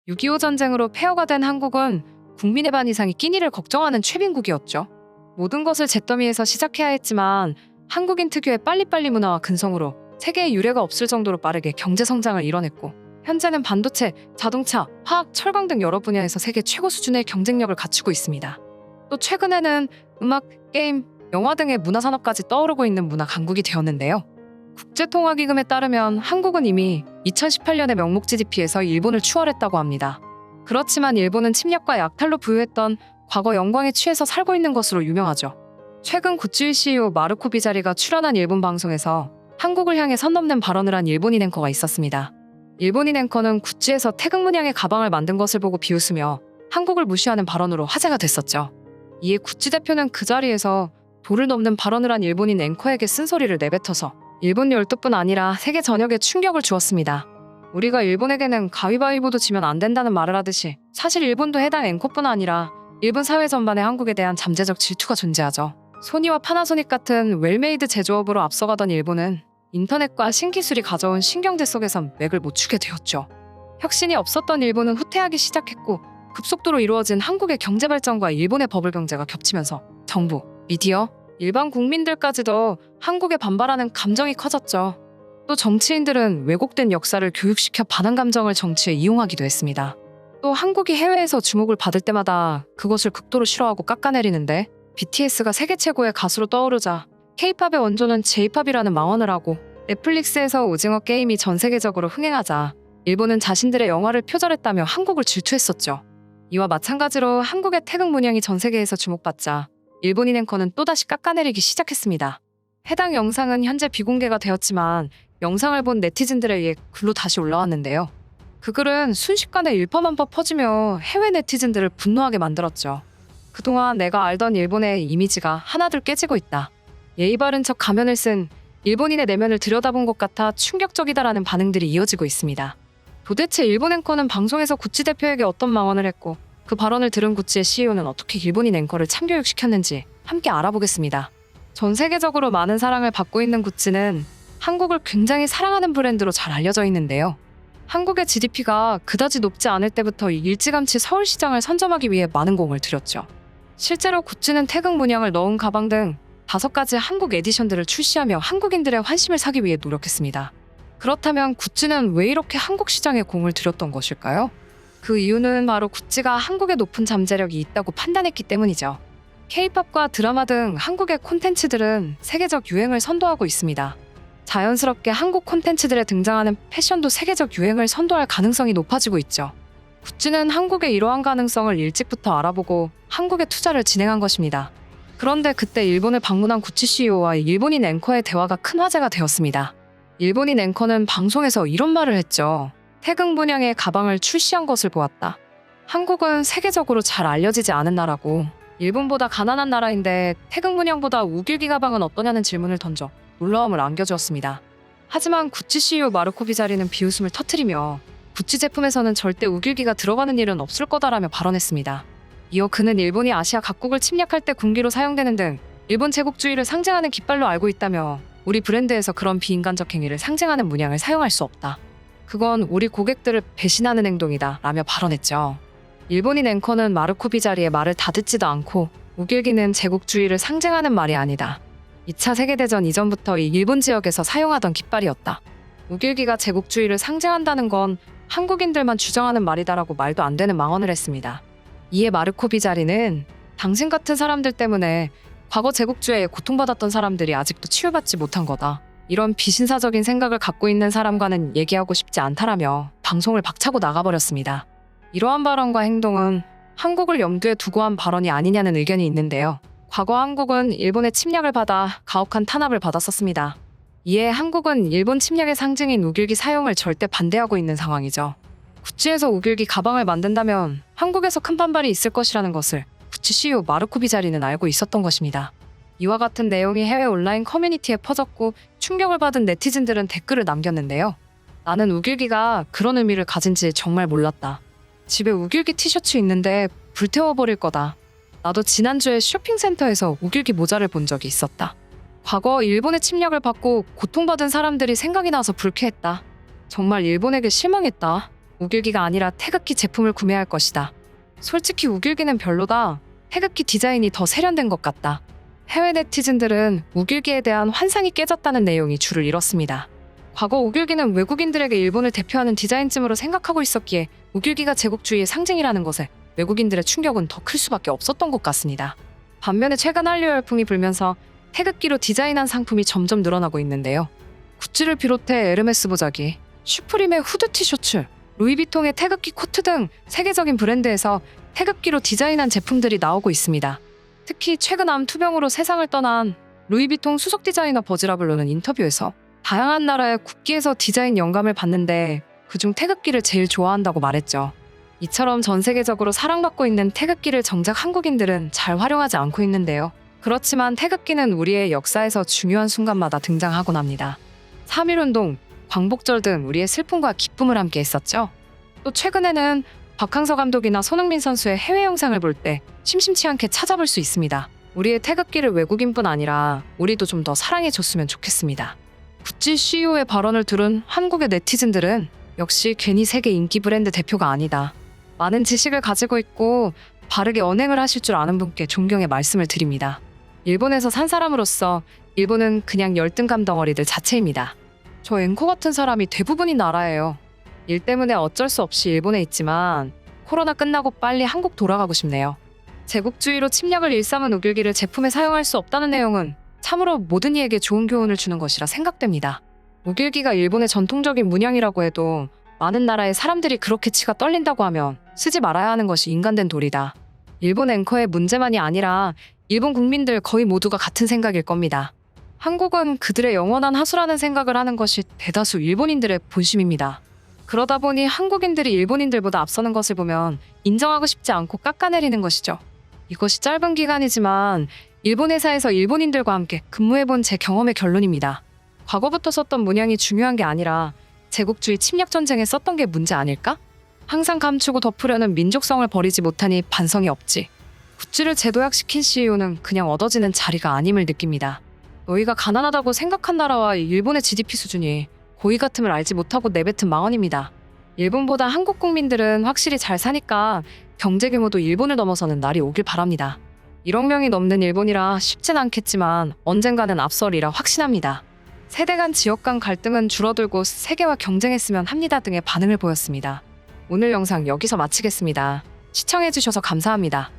6.25 전쟁으로 폐허가 된 한국은 국민의 반 이상이 끼니를 걱정하는 최빈국이었죠. 모든 것을 잿더미에서 시작해야 했지만 한국인 특유의 빨리빨리 문화와 근성으로 세계에 유례가 없을 정도로 빠르게 경제 성장을 이뤄냈고, 현재는 반도체, 자동차, 화학, 철강 등 여러 분야에서 세계 최고 수준의 경쟁력을 갖추고 있습니다. 또 최근에는 음악, 게임, 영화 등의 문화산업까지 떠오르고 있는 문화 강국이 되었는데요. 국제통화기금에 따르면 한국은 이미 2018년에 명목 GDP에서 일본을 추월했다고 합니다. 그렇지만 일본은 침략과 약탈로 부유했던 과거 영광에 취해서 살고 있는 것으로 유명하죠. 최근 구찌의 CEO 마르코 비자리가 출연한 일본 방송에서 한국을 향해 선 넘는 발언을 한 일본인 앵커가 있었습니다. 일본인 앵커는 구찌에서 태극 문양의 가방을 만든 것을 보고 비웃으며 한국을 무시하는 발언으로 화제가 됐었죠. 이에 구찌 대표는 그 자리에서 도를 넘는 발언을 한 일본인 앵커에게 쓴소리를 내뱉어서 일본 열도뿐 아니라 세계 전역에 충격을 주었습니다. 우리가 일본에게는 가위바위보도 지면 안 된다는 말을 하듯이 사실 일본도 해당 앵커뿐 아니라 일본 사회 전반에 한국에 대한 잠재적 질투가 존재하죠. 소니와 파나소닉 같은 웰메이드 제조업으로 앞서가던 일본은 인터넷과 신기술이 가져온 신경제 속에선 맥을 못 추게 되었죠. 혁신이 없었던 일본은 후퇴하기 시작했고, 급속도로 이루어진 한국의 경제 발전과 일본의 버블 경제가 겹치면서 정부, 미디어, 일반 국민들까지도 한국에 반발하는 감정이 커졌죠. 또 정치인들은 왜곡된 역사를 교육시켜 반한 감정을 정치에 이용하기도 했습니다. 또 한국이 해외에서 주목을 받을 때마다 그것을 극도로 싫어하고 깎아내리는데, BTS가 세계 최고의 가수로 떠오르자 K-팝의 원조는 J-팝이라는 망언을 하고, 넷플릭스에서 오징어 게임이 전 세계적으로 흥행하자 일본은 자신들의 영화를 표절했다며 한국을 질투했었죠. 이와 마찬가지로 한국의 태극 문양이 전 세계에서 주목받자 일본인 앵커는 또다시 깎아내리기 시작했습니다. 해당 영상은 현재 비공개가 되었지만 영상을 본 네티즌들에 의해 글로 다시 올라왔는데요. 그 글은 순식간에 일파만파 퍼지며 해외 네티즌들을 분노하게 만들었죠. 그동안 내가 알던 일본의 이미지가 하나둘 깨지고 있다. 예의 바른 척 가면을 쓴 일본인의 내면을 들여다본 것 같아 충격적이다라는 반응들이 이어지고 있습니다. 도대체 일본 앵커는 방송에서 구찌 대표에게 어떤 망언을 했고, 그 발언을 들은 구찌의 CEO는 어떻게 일본인 앵커를 참교육시켰는지 함께 알아보겠습니다. 전 세계적으로 많은 사랑을 받고 있는 구찌는 한국을 굉장히 사랑하는 브랜드로 잘 알려져 있는데요. 한국의 GDP가 그다지 높지 않을 때부터 일찌감치 서울시장을 선점하기 위해 많은 공을 들였죠. 실제로 구찌는 태극 문양을 넣은 가방 등 5가지 한국 에디션들을 출시하며 한국인들의 환심을 사기 위해 노력했습니다. 그렇다면 구찌는 왜 이렇게 한국 시장에 공을 들였던 것일까요? 그 이유는 바로 구찌가 한국에 높은 잠재력이 있다고 판단했기 때문이죠. K-팝과 드라마 등 한국의 콘텐츠들은 세계적 유행을 선도하고 있습니다. 자연스럽게 한국 콘텐츠들에 등장하는 패션도 세계적 유행을 선도할 가능성이 높아지고 있죠. 구찌는 한국의 이러한 가능성을 일찍부터 알아보고 한국에 투자를 진행한 것입니다. 그런데 그때 일본을 방문한 구찌 CEO와 일본인 앵커의 대화가 큰 화제가 되었습니다. 일본인 앵커는 방송에서 이런 말을 했죠. 태극 문양의 가방을 출시한 것을 보았다. 한국은 세계적으로 잘 알려지지 않은 나라고, 일본보다 가난한 나라인데 태극 문양보다 우길기 가방은 어떠냐는 질문을 던져 놀라움을 안겨주었습니다. 하지만 구찌 CEO 마르코 비자리는 비웃음을 터뜨리며 구찌 제품에서는 절대 우길기가 들어가는 일은 없을 거다라며 발언했습니다. 이어 그는 일본이 아시아 각국을 침략할 때 군기로 사용되는 등 일본 제국주의를 상징하는 깃발로 알고 있다며 우리 브랜드에서 그런 비인간적 행위를 상징하는 문양을 사용할 수 없다. 그건 우리 고객들을 배신하는 행동이다 라며 발언했죠. 일본인 앵커는 마르코 비자리의 말을 다 듣지도 않고 우길기는 제국주의를 상징하는 말이 아니다. 2차 세계대전 이전부터 이 일본 지역에서 사용하던 깃발이었다. 우길기가 제국주의를 상징한다는 건 한국인들만 주장하는 말이다라고 말도 안 되는 망언을 했습니다. 이에 마르코 비자리는 당신 같은 사람들 때문에 과거 제국주의에 고통받았던 사람들이 아직도 치유받지 못한 거다. 이런 비신사적인 생각을 갖고 있는 사람과는 얘기하고 싶지 않다라며 방송을 박차고 나가버렸습니다. 이러한 발언과 행동은 한국을 염두에 두고 한 발언이 아니냐는 의견이 있는데요. 과거 한국은 일본의 침략을 받아 가혹한 탄압을 받았었습니다. 이에 한국은 일본 침략의 상징인 우길기 사용을 절대 반대하고 있는 상황이죠. 구찌에서 우길기 가방을 만든다면 한국에서 큰 반발이 있을 것이라는 것을 구찌 CEO 마르코 비자리는 알고 있었던 것입니다. 이와 같은 내용이 해외 온라인 커뮤니티에 퍼졌고 충격을 받은 네티즌들은 댓글을 남겼는데요. 나는 우길기가 그런 의미를 가진지 정말 몰랐다. 집에 우길기 티셔츠 있는데 불태워버릴 거다. 나도 지난주에 쇼핑센터에서 우길기 모자를 본 적이 있었다. 과거 일본의 침략을 받고 고통받은 사람들이 생각이 나서 불쾌했다. 정말 일본에게 실망했다. 우길기가 아니라 태극기 제품을 구매할 것이다. 솔직히 우길기는 별로다. 태극기 디자인이 더 세련된 것 같다. 해외 네티즌들은 우길기에 대한 환상이 깨졌다는 내용이 줄을 이뤘습니다. 과거 우길기는 외국인들에게 일본을 대표하는 디자인쯤으로 생각하고 있었기에 우길기가 제국주의의 상징이라는 것에 외국인들의 충격은 더 클 수밖에 없었던 것 같습니다. 반면에 최근 한류 열풍이 불면서 태극기로 디자인한 상품이 점점 늘어나고 있는데요. 구찌를 비롯해 에르메스 보자기, 슈프림의 후드 티셔츠, 루이비통의 태극기 코트 등 세계적인 브랜드에서 태극기로 디자인한 제품들이 나오고 있습니다. 특히 최근 암 투병으로 세상을 떠난 루이비통 수석 디자이너 버지라블로는 인터뷰에서 다양한 나라의 국기에서 디자인 영감을 받는데 그중 태극기를 제일 좋아한다고 말했죠. 이처럼 전 세계적으로 사랑받고 있는 태극기를 정작 한국인들은 잘 활용하지 않고 있는데요. 그렇지만 태극기는 우리의 역사에서 중요한 순간마다 등장하곤 합니다. 3.1운동, 광복절 등 우리의 슬픔과 기쁨을 함께 했었죠. 또 최근에는 박항서 감독이나 손흥민 선수의 해외 영상을 볼 때 심심치 않게 찾아볼 수 있습니다. 우리의 태극기를 외국인뿐 아니라 우리도 좀 더 사랑해줬으면 좋겠습니다. 구찌 CEO의 발언을 들은 한국의 네티즌들은 역시 괜히 세계 인기 브랜드 대표가 아니다. 많은 지식을 가지고 있고 바르게 언행을 하실 줄 아는 분께 존경의 말씀을 드립니다. 일본에서 산 사람으로서 일본은 그냥 열등감 덩어리들 자체입니다. 저 앵커 같은 사람이 대부분인 나라예요. 일 때문에 어쩔 수 없이 일본에 있지만 코로나 끝나고 빨리 한국 돌아가고 싶네요. 제국주의로 침략을 일삼은 우길기를 제품에 사용할 수 없다는 내용은 참으로 모든 이에게 좋은 교훈을 주는 것이라 생각됩니다. 우길기가 일본의 전통적인 문양이라고 해도 많은 나라의 사람들이 그렇게 치가 떨린다고 하면 쓰지 말아야 하는 것이 인간된 도리다. 일본 앵커의 문제만이 아니라 일본 국민들 거의 모두가 같은 생각일 겁니다. 한국은 그들의 영원한 하수라는 생각을 하는 것이 대다수 일본인들의 본심입니다. 그러다 보니 한국인들이 일본인들보다 앞서는 것을 보면 인정하고 싶지 않고 깎아내리는 것이죠. 이것이 짧은 기간이지만 일본 회사에서 일본인들과 함께 근무해본 제 경험의 결론입니다. 과거부터 썼던 문양이 중요한 게 아니라 제국주의 침략 전쟁에 썼던 게 문제 아닐까? 항상 감추고 덮으려는 민족성을 버리지 못하니 반성이 없지. 구찌를 재도약시킨 CEO는 그냥 얻어지는 자리가 아님을 느낍니다. 너희가 가난하다고 생각한 나라와 일본의 GDP 수준이 고의 같음을 알지 못하고 내뱉은 망언입니다. 일본보다 한국 국민들은 확실히 잘 사니까 경제 규모도 일본을 넘어서는 날이 오길 바랍니다. 1억 명이 넘는 일본이라 쉽진 않겠지만 언젠가는 앞서리라 확신합니다. 세대 간 지역 간 갈등은 줄어들고 세계와 경쟁했으면 합니다 등의 반응을 보였습니다. 오늘 영상 여기서 마치겠습니다. 시청해주셔서 감사합니다.